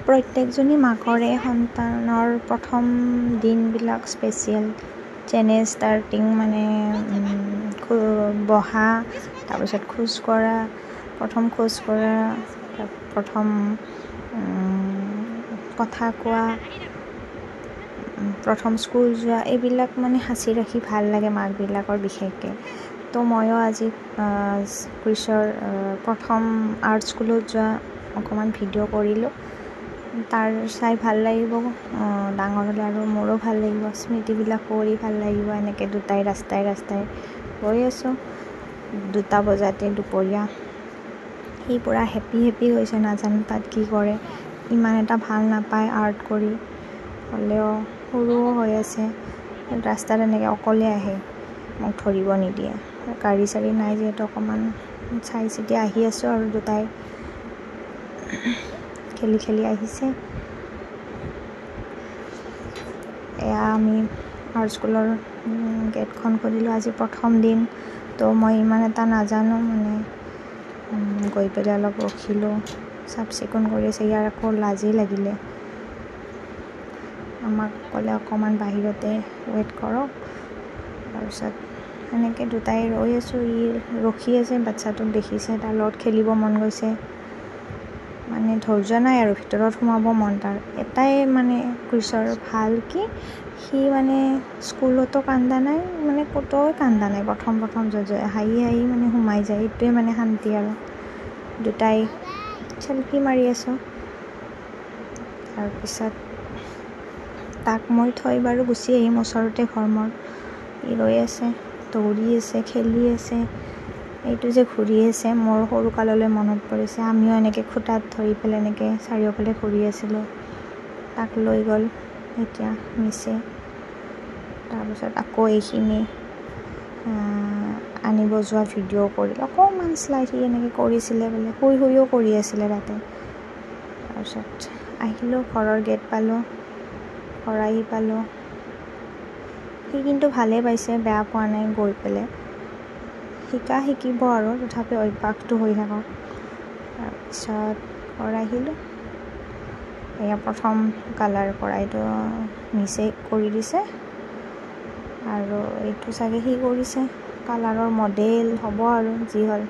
প্ৰত্যেকজনী মাকৰে সন্তানৰ প্ৰথম দিনবিলাক স্পেচিয়েল, যেনে ষ্টাৰ্টিং মানে বহা, তাৰপিছত খোজ কঢ়া, প্ৰথম কথা কোৱা, প্ৰথম স্কুল যোৱা, এইবিলাক মানে সাঁচি ৰাখি ভাল লাগে মাকবিলাকৰ বিশেষকৈ। তো ময়ো আজি ক্ৰিছৰ প্ৰথম আৰ্ট স্কুলত যোৱা অকণমান ভিডিঅ' কৰিলোঁ। তাৰ চাই ভাল লাগিব, ডাঙৰ হ'লে আৰু মোৰো ভাল লাগিব, স্মৃতিবিলাক কৰি ভাল লাগিব। এনেকৈ দুটাই ৰাস্তাই গৈ আছোঁ। 2টা বজাতে দুপৰীয়া। সি পূৰা হেপী হৈছে, নাজানো তাত কি কৰে। ইমান এটা ভাল নাপায় আৰ্ট কৰি, হ'লেও সৰুও হৈ আছে। ৰাস্তাত এনেকৈ অকলে আহে, মোক ধৰিব নিদিয়ে। গাড়ী চাড়ী নাই যিহেতু অকণমান চাই চিতি আহি আছোঁ আৰু দুটাই খেলি আহিছে। এয়া আমি আৰ্ট স্কুলৰ গেটখন খুলিলোঁ। আজি প্ৰথম দিন, তো মই ইমান এটা নাজানো, মানে গৈ পেলাই অলপ ৰখিলোঁ, চাফ চিকুণ কৰি আছে। ইয়াৰ আকৌ লাজেই লাগিলে, আমাক ক'লে অকণমান বাহিৰতে ৱেইট কৰক। তাৰপিছত সেনেকৈ দুটাই ৰৈ আছোঁ। ই ৰখি আছে, বাচ্ছাটোক দেখিছে, তাৰ লগত খেলিব মন গৈছে, মানে ধৈৰ্য নাই আৰু ভিতৰত সোমাব মন তাৰ। এটাই মানে ক্ৰিছৰ ভাল কি, সি মানে স্কুলতো কান্দা নাই, মানে ক'তো কান্দা নাই। প্ৰথম হাঁহি মানে সোমাই যায়, এইটোৱে মানে শান্তি আৰু। দুটাই চেলফি মাৰি আছোঁ। তাৰপিছত তাক মই থৈ বাৰু গুচি আহিম, ওচৰতে ঘৰ মোৰ। ই ৰৈ আছে, দৌৰি আছে, খেলি আছে। এইটো যে ঘূৰি আছে, মোৰ সৰুকাললৈ মনত পৰিছে। আমিও এনেকৈ খুটাত ধৰি পেলাই এনেকৈ চাৰিওফালে ঘূৰি আছিলোঁ। তাক লৈ গ'ল এতিয়া মিছে। তাৰপিছত আকৌ এইখিনি আনিব যোৱা ভিডিঅ' কৰিল, অকণমান শ্লাইড সি এনেকৈ কৰিছিলে বোলে, শুইও কৰি আছিলে তাতে। তাৰপিছত আহিলোঁ, ঘৰৰ গেট পালোঁ, ঘৰ আহি পালোঁ। সি কিন্তু ভালেই পাইছে, বেয়া পোৱা নাই গৈ পেলাই। শিকিব আৰু, তথাপি অভ্যাসটো হৈ থাকক। তাৰপিছত ঘৰ আহিলোঁ। এয়া প্ৰথম কালাৰ কৰা, এইটো মিছে কৰি দিছে, আৰু এইটো চাগে সি কৰিছে। কালাৰৰ মডেল হ'ব আৰু যি হ'ল।